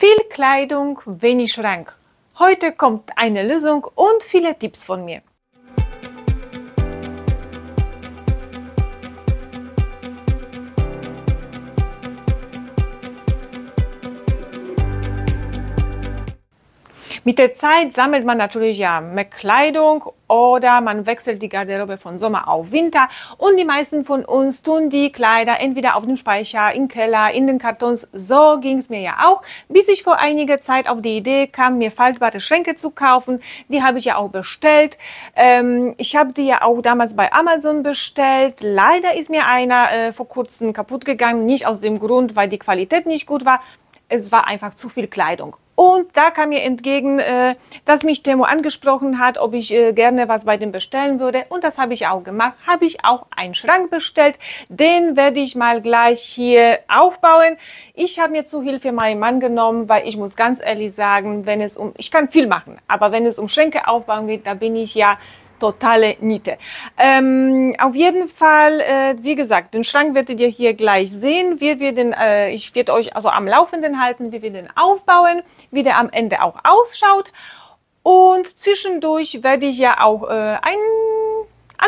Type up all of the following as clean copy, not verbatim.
Viel Kleidung, wenig Schrank. Heute kommt eine Lösung und viele Tipps von mir. Mit der Zeit sammelt man natürlich ja mehr Kleidung oder man wechselt die Garderobe von Sommer auf Winter und die meisten von uns tun die Kleider entweder auf dem Speicher, im Keller, in den Kartons. So ging es mir ja auch, bis ich vor einiger Zeit auf die Idee kam, mir faltbare Schränke zu kaufen. Die habe ich ja auch bestellt. Ich habe die ja auch damals bei Amazon bestellt. Leider ist mir einer vor kurzem kaputt gegangen, nicht aus dem Grund, weil die Qualität nicht gut war. Es war einfach zu viel Kleidung. Und da kam mir entgegen, dass mich Temu angesprochen hat, ob ich gerne was bei dem bestellen würde. Und das habe ich auch gemacht. Habe ich auch einen Schrank bestellt. Den werde ich mal gleich hier aufbauen. Ich habe mir zu Hilfe meinen Mann genommen, weil ich muss ganz ehrlich sagen, ich kann viel machen, aber wenn es um Schränke aufbauen geht, da bin ich ja totale Niete. Auf jeden Fall, wie gesagt, den Schrank werdet ihr hier gleich sehen. Ich werde euch also am Laufenden halten, wie wir den aufbauen, wie der am Ende auch ausschaut. Und zwischendurch werde ich ja auch ein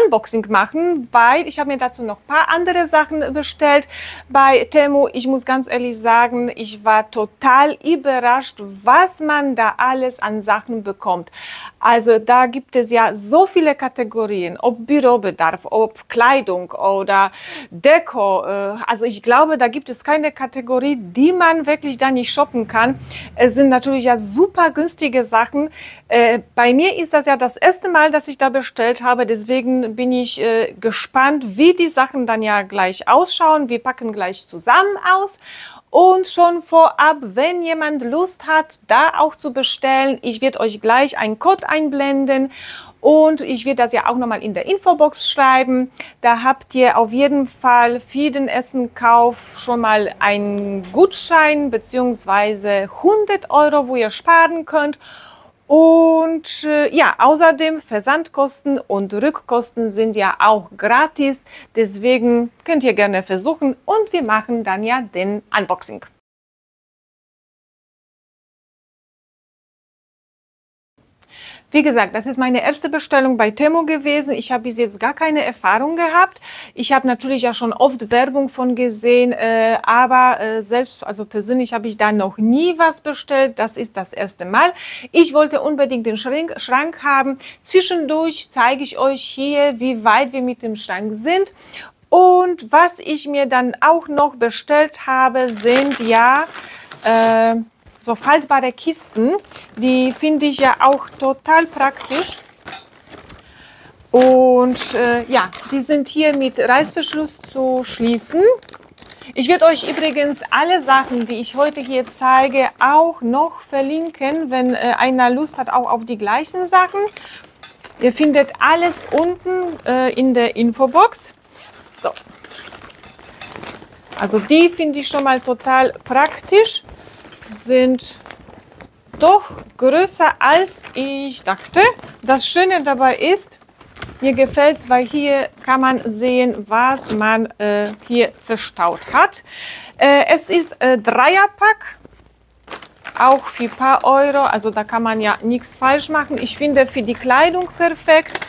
Unboxing machen, weil ich habe mir dazu noch ein paar andere Sachen bestellt bei Temu. Ich muss ganz ehrlich sagen, ich war total überrascht, was man da alles an Sachen bekommt. Also da gibt es ja so viele Kategorien, ob Bürobedarf, ob Kleidung oder Deko. Also ich glaube, da gibt es keine Kategorie, die man wirklich da nicht shoppen kann. Es sind natürlich ja super günstige Sachen. Bei mir ist das ja das erste Mal, dass ich da bestellt habe, deswegen bin ich gespannt, wie die Sachen dann ja gleich ausschauen. Wir packen gleich zusammen aus. Und schon vorab, wenn jemand Lust hat, da auch zu bestellen, ich werde euch gleich einen Code einblenden und ich werde das ja auch nochmal in der Infobox schreiben. Da habt ihr auf jeden Fall für den Essenkauf schon mal einen Gutschein bzw. 100 €, wo ihr sparen könnt. Und ja, außerdem Versandkosten und Rückkosten sind ja auch gratis. Deswegen könnt ihr gerne versuchen und wir machen dann ja den Unboxing. Wie gesagt, das ist meine erste Bestellung bei Temu gewesen. Ich habe bis jetzt gar keine Erfahrung gehabt. Ich habe natürlich ja schon oft Werbung von gesehen, aber selbst, also persönlich habe ich da noch nie was bestellt. Das ist das erste Mal. Ich wollte unbedingt den Schrank haben. Zwischendurch zeige ich euch hier, wie weit wir mit dem Schrank sind. Und was ich mir dann auch noch bestellt habe, sind ja so faltbare Kisten, die finde ich ja auch total praktisch. Und ja, die sind hier mit Reißverschluss zu schließen. Ich werde euch übrigens alle Sachen, die ich heute hier zeige, auch noch verlinken, wenn einer Lust hat, auch auf die gleichen Sachen. Ihr findet alles unten in der Infobox. So. Also die finde ich schon mal total praktisch. Sind doch größer als ich dachte. Das Schöne dabei ist, mir gefällt es, weil hier kann man sehen, was man hier verstaut hat. Es ist Dreierpack, auch für ein paar Euro, also da kann man ja nichts falsch machen. Ich finde für die Kleidung perfekt.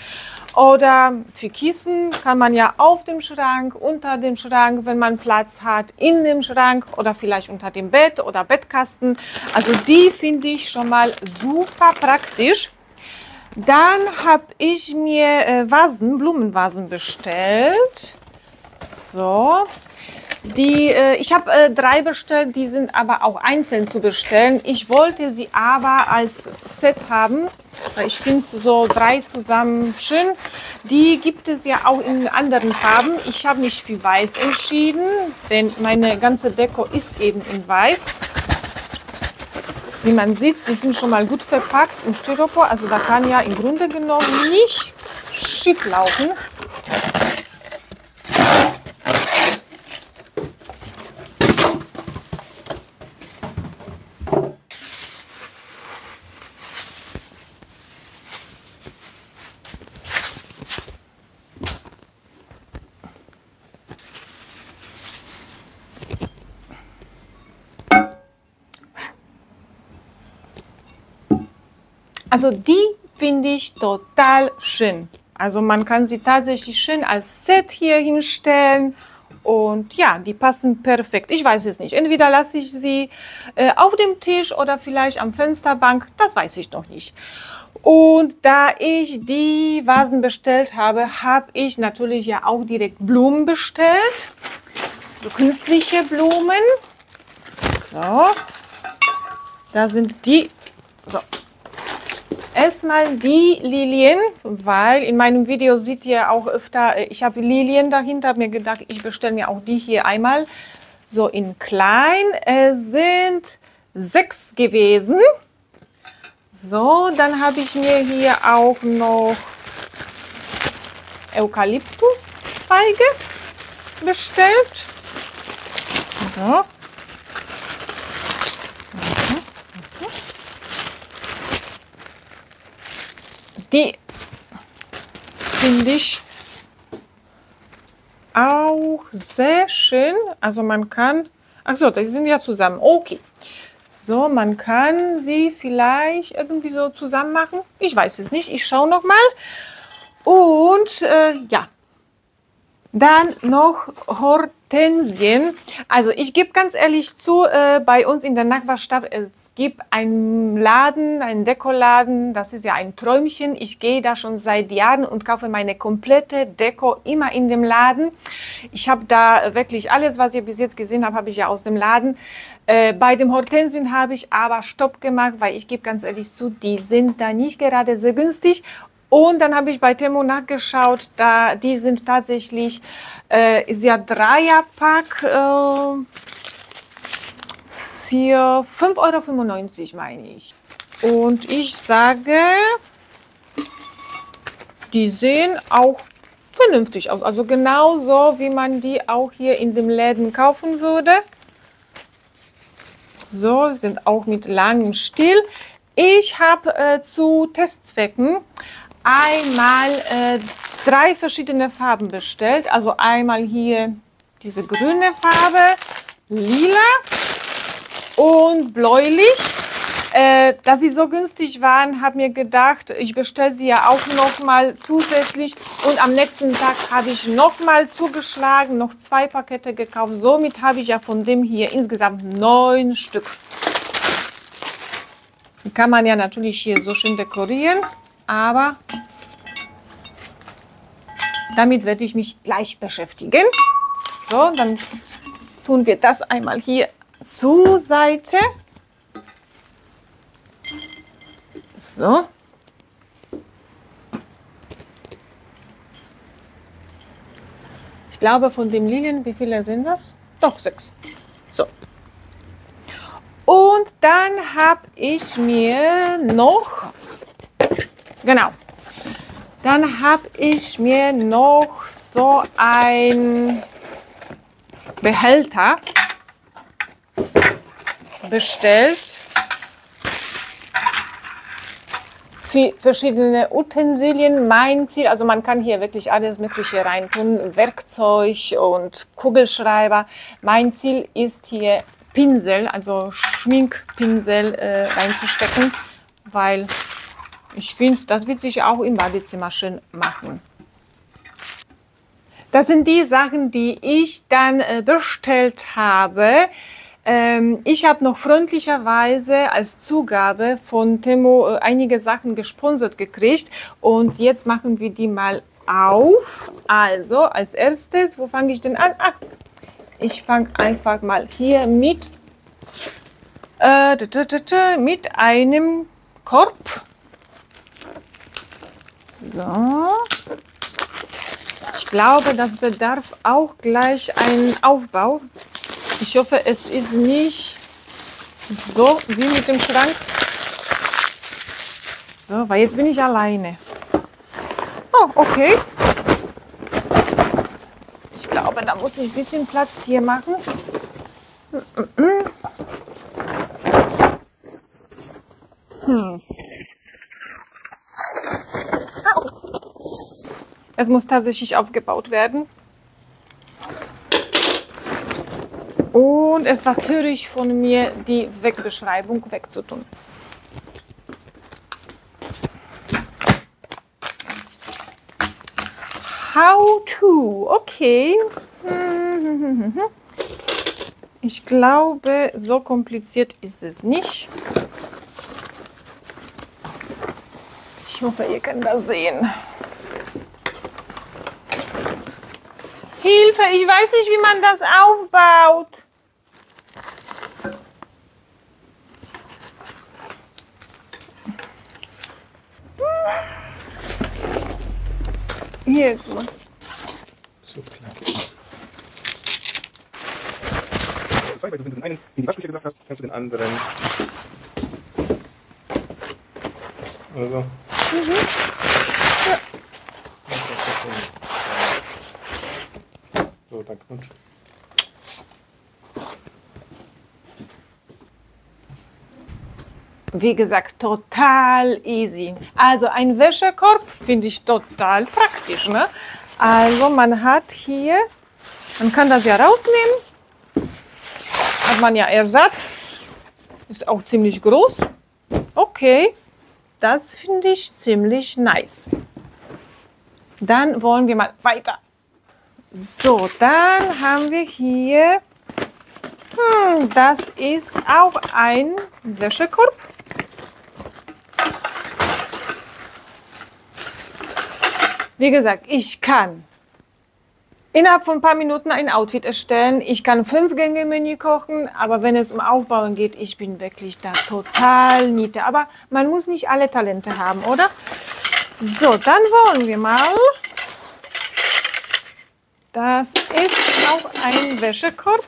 Oder für Kissen kann man ja auf dem Schrank, unter dem Schrank, wenn man Platz hat, in dem Schrank oder vielleicht unter dem Bett oder Bettkasten. Also die finde ich schon mal super praktisch. Dann habe ich mir Blumenvasen bestellt. So. Ich habe 3 bestellt, die sind aber auch einzeln zu bestellen. Ich wollte sie aber als Set haben, weil ich finde so 3 zusammen schön. Die gibt es ja auch in anderen Farben. Ich habe mich für Weiß entschieden, denn meine ganze Deko ist eben in Weiß. Wie man sieht, die sind schon mal gut verpackt in Styropor, also da kann ja im Grunde genommen nichts schief laufen. Also die finde ich total schön. Also man kann sie tatsächlich schön als Set hier hinstellen. Und ja, die passen perfekt. Ich weiß es nicht. Entweder lasse ich sie auf dem Tisch oder vielleicht am Fensterbank. Das weiß ich noch nicht. Und da ich die Vasen bestellt habe, habe ich natürlich ja auch direkt Blumen bestellt. So künstliche Blumen. So. Da sind die. So. Erstmal die Lilien, weil in meinem Video seht ihr auch öfter, ich habe Lilien dahinter, habe mir gedacht, ich bestelle mir auch die hier einmal so in klein. Es sind 6 gewesen. So, dann habe ich mir hier auch noch Eukalyptuszweige bestellt. So. Die finde ich auch sehr schön. Also man kann, ach so, die sind ja zusammen. Okay. So, man kann sie vielleicht irgendwie so zusammen machen. Ich weiß es nicht. Ich schaue noch mal. Und ja, dann noch Hortensien. Also ich gebe ganz ehrlich zu, bei uns in der Nachbarschaft, es gibt einen Laden, einen Dekoladen, das ist ja ein Träumchen. Ich gehe da schon seit Jahren und kaufe meine komplette Deko immer in dem Laden. Ich habe da wirklich alles, was ihr bis jetzt gesehen habt, habe ich ja aus dem Laden. Bei dem Hortensien habe ich aber Stopp gemacht, weil ich gebe ganz ehrlich zu, die sind da nicht gerade sehr günstig. Und dann habe ich bei Temu nachgeschaut, da die sind tatsächlich, ist ja Dreierpack für 5,95 € meine ich. Und ich sage, die sehen auch vernünftig aus. Also genauso, wie man die auch hier in den Läden kaufen würde. So, sind auch mit langem Stiel. Ich habe zu Testzwecken einmal 3 verschiedene Farben bestellt. Also einmal hier diese grüne Farbe, lila und bläulich. Da sie so günstig waren, habe mir gedacht, ich bestelle sie ja auch noch mal zusätzlich. Und am nächsten Tag habe ich noch mal zugeschlagen, noch 2 Pakete gekauft. Somit habe ich ja von dem hier insgesamt 9 Stück. Die kann man ja natürlich hier so schön dekorieren. Aber damit werde ich mich gleich beschäftigen. So, dann tun wir das einmal hier zur Seite. So. Ich glaube, von den Lilien, wie viele sind das? Doch, 6. So. Und dann habe ich mir noch... Genau. Dann habe ich mir noch so ein Behälter bestellt für verschiedene Utensilien. Mein Ziel, also man kann hier wirklich alles Mögliche reintun, Werkzeug und Kugelschreiber. Mein Ziel ist hier Pinsel, also Schminkpinsel reinzustecken, weil ich finde, das wird sich auch im Badezimmer schön machen. Das sind die Sachen, die ich dann bestellt habe. Ich habe noch freundlicherweise als Zugabe von Temu einige Sachen gesponsert gekriegt. Und jetzt machen wir die mal auf. Also als erstes, wo fange ich denn an? Ach, ich fange einfach mal hier mit einem Korb. So. Ich glaube, das bedarf auch gleich einen Aufbau. Ich hoffe, es ist nicht so wie mit dem Schrank. So, weil jetzt bin ich alleine. Oh, okay. Ich glaube, da muss ich ein bisschen Platz hier machen. Es muss tatsächlich aufgebaut werden. Und es war töricht von mir, die Wegbeschreibung wegzutun. How to. Okay. Ich glaube, so kompliziert ist es nicht. Ich hoffe, ihr könnt das sehen. Hilfe, ich weiß nicht, wie man das aufbaut. Hier, guck mal. So klar. Weil du, wenn du den einen in die Waschküche gebracht hast, kannst du den anderen. Oder so. Ja. So, danke. Und Wie gesagt, total easy. Also ein Wäschekorb finde ich total praktisch. Ne? Also man hat hier, man kann das ja rausnehmen. Hat man ja Ersatz. Ist auch ziemlich groß. Okay, das finde ich ziemlich nice. Dann wollen wir mal weiter. So, dann haben wir hier, das ist auch ein Wäschekorb. Wie gesagt, ich kann innerhalb von ein paar Minuten ein Outfit erstellen. Ich kann 5-Gänge-Menü kochen, aber wenn es um Aufbauen geht, ich bin wirklich da total niete. Aber man muss nicht alle Talente haben, oder? So, dann wollen wir mal. Das ist auch ein Wäschekorb.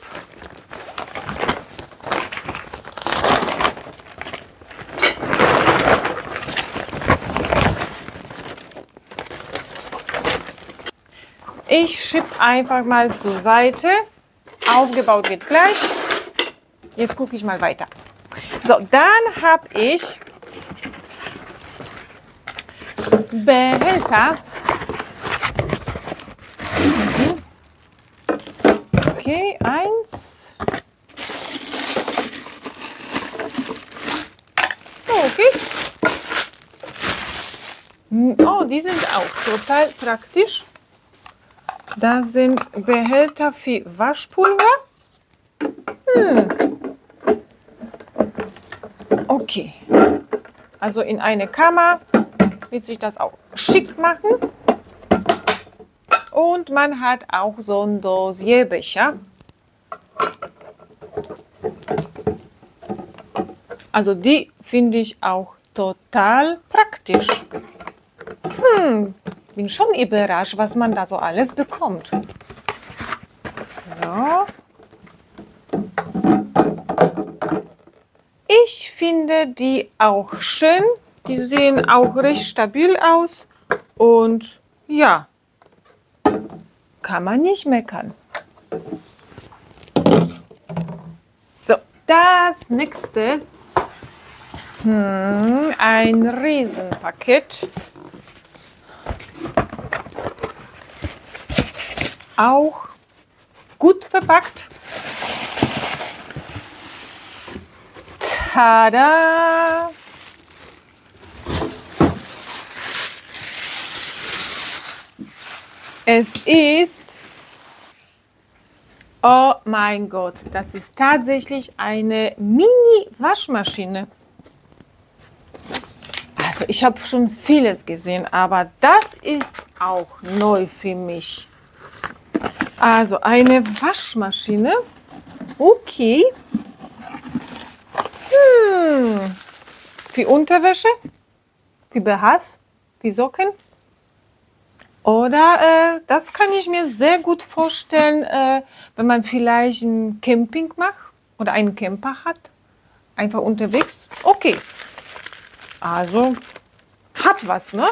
Ich schiebe einfach mal zur Seite. Aufgebaut wird gleich. Jetzt gucke ich mal weiter. So, dann habe ich Behälter. Okay, 1. Okay. Oh, die sind auch total praktisch. Da sind Behälter für Waschpulver. Okay. Also in eine Kammer wird sich das auch schick machen. Und man hat auch so einen Dosierbecher. Also die finde ich auch total praktisch. Bin schon überrascht, was man da so alles bekommt. So. Ich finde die auch schön. Die sehen auch recht stabil aus. Und ja, kann man nicht meckern. So, das nächste. Ein Riesenpaket. Auch gut verpackt. Tada! Es ist, oh mein Gott, das ist tatsächlich eine Mini-Waschmaschine. Also ich habe schon vieles gesehen, aber das ist auch neu für mich. Also eine Waschmaschine. Okay. Für Unterwäsche, für BHs, für Socken. Oder das kann ich mir sehr gut vorstellen, wenn man vielleicht ein Camping macht oder einen Camper hat. Einfach unterwegs. Okay. Also hat was, ne?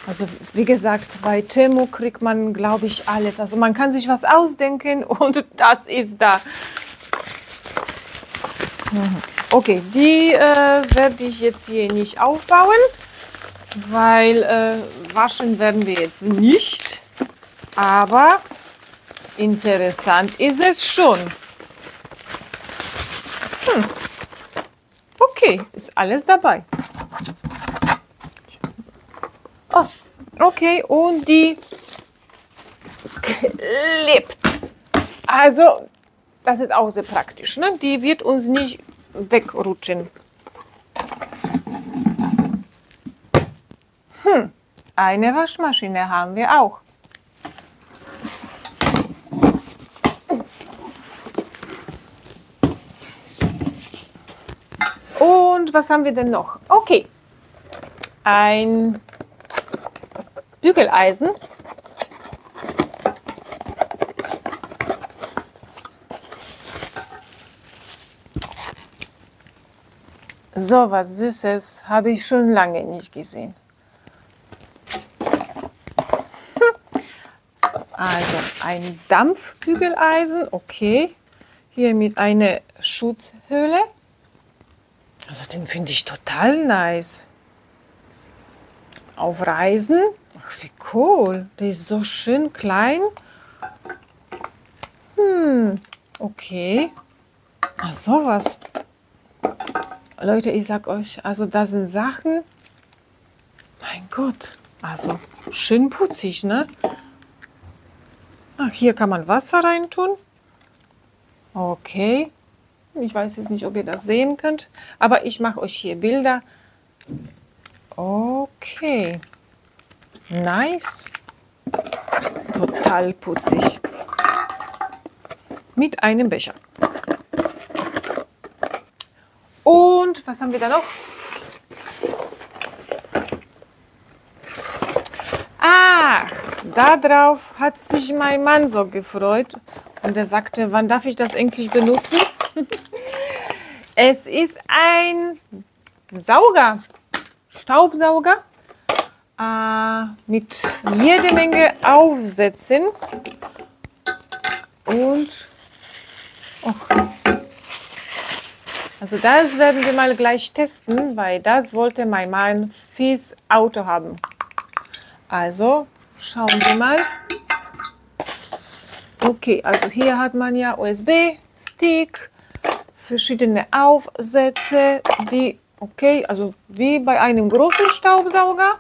Also wie gesagt, bei Temu kriegt man, glaube ich, alles. Also man kann sich was ausdenken und das ist da. Okay, die werde ich jetzt hier nicht aufbauen, weil waschen werden wir jetzt nicht. Aber interessant ist es schon. Okay, ist alles dabei. Oh, Okay, und die klebt. Also, das ist auch sehr praktisch, ne? Die wird uns nicht wegrutschen. Eine Waschmaschine haben wir auch. Und was haben wir denn noch? Okay, ein Bügeleisen. So was Süßes habe ich schon lange nicht gesehen. Also ein Dampfbügeleisen, okay. Hier mit einer Schutzhülle. Also den finde ich total nice. Auf Reisen. Ach, wie cool. Der ist so schön klein. Okay. Ach, sowas. Leute, ich sag euch, also das sind Sachen. Mein Gott. Also schön putzig, ne? Ach, hier kann man Wasser reintun. Okay. Ich weiß jetzt nicht, ob ihr das sehen könnt, aber ich mache euch hier Bilder. Okay. Nice. Total putzig. Mit einem Becher. Und was haben wir da noch? Ah, darauf hat sich mein Mann so gefreut. Und er sagte, wann darf ich das endlich benutzen? Es ist ein Sauger, Staubsauger mit jede Menge Aufsätzen. Und also das werden wir mal gleich testen, weil das wollte mein Mann fürs Auto haben. Also schauen wir mal. Okay, also hier hat man ja USB-Stick, verschiedene Aufsätze, die, okay, also wie bei einem großen Staubsauger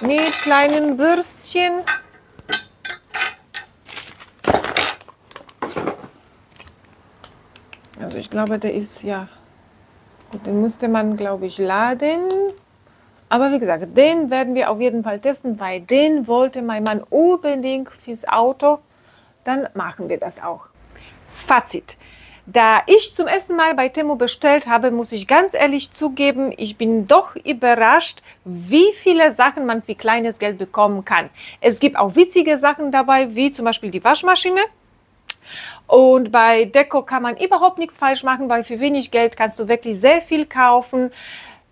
mit kleinen Bürstchen. Also ich glaube, der ist ja, gut, den musste man, glaube ich, laden. Aber wie gesagt, den werden wir auf jeden Fall testen, weil den wollte mein Mann unbedingt fürs Auto. Dann machen wir das auch. Fazit. Da ich zum ersten Mal bei Temu bestellt habe, muss ich ganz ehrlich zugeben, ich bin doch überrascht, wie viele Sachen man für kleines Geld bekommen kann. Es gibt auch witzige Sachen dabei, wie zum Beispiel die Waschmaschine. Und bei Deko kann man überhaupt nichts falsch machen, weil für wenig Geld kannst du wirklich sehr viel kaufen.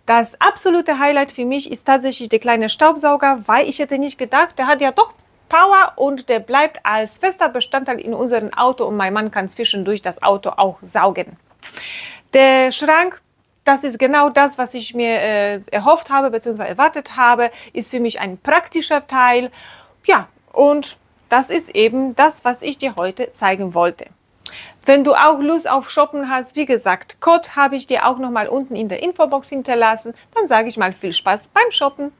Das absolute Highlight für mich ist tatsächlich der kleine Staubsauger, weil ich hätte nicht gedacht, der hat ja doch Power und der bleibt als fester Bestandteil in unserem Auto und mein Mann kann zwischendurch das Auto auch saugen. Der Schrank, das ist genau das, was ich mir erhofft habe bzw. erwartet habe, ist für mich ein praktischer Teil. Ja, und das ist eben das, was ich dir heute zeigen wollte. Wenn du auch Lust auf Shoppen hast, wie gesagt, Code habe ich dir auch noch mal unten in der Infobox hinterlassen. Dann sage ich mal viel Spaß beim Shoppen.